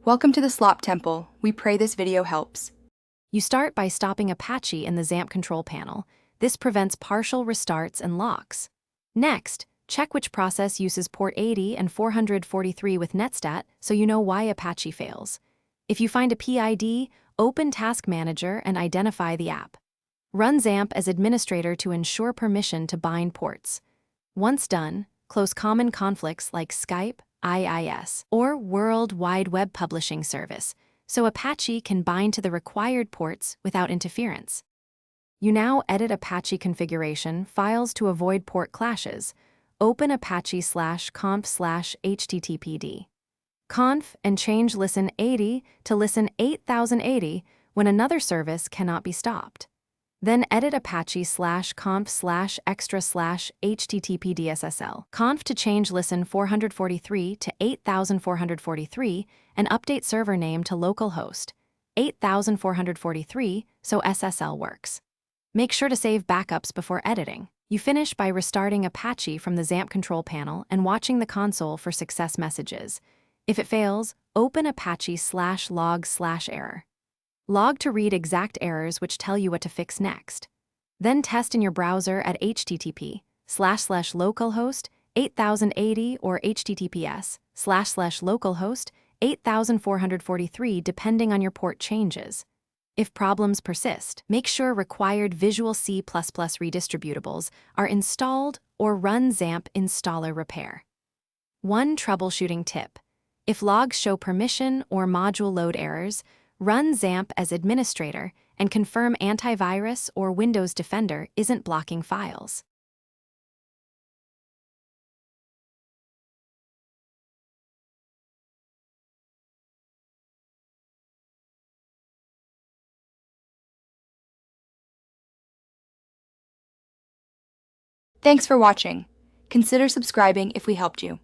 Welcome to the Slop Temple. We pray this video helps. You start by stopping Apache in the Xampp control panel. This prevents partial restarts and locks. Next, check which process uses port 80 and 443 with netstat so you know why Apache fails. If you find a PID, open Task Manager and identify the app. Run Xampp as administrator to ensure permission to bind ports. Once done, close common conflicts like Skype, IIS, or World Wide Web Publishing Service, so Apache can bind to the required ports without interference. You now edit Apache configuration files to avoid port clashes. Open apache/conf/httpd. Conf and change listen 80 to listen 8080 when another service cannot be stopped. Then edit apache/conf/extra/httpdssl. Conf to change listen 443 to 8443 and update server name to localhost 8443 so SSL works. Make sure to save backups before editing. You finish by restarting Apache from the Xampp control panel and watching the console for success messages. If it fails, open apache/log/error. Log to read exact errors which tell you what to fix next. Then test in your browser at http://localhost 8080 or https://localhost 8443 depending on your port changes. If problems persist, make sure required Visual C++ redistributables are installed or run Xampp installer repair. One troubleshooting tip: if logs show permission or module load errors, run Xampp as administrator and confirm antivirus or Windows Defender isn't blocking files. Thanks for watching. Consider subscribing if we helped you.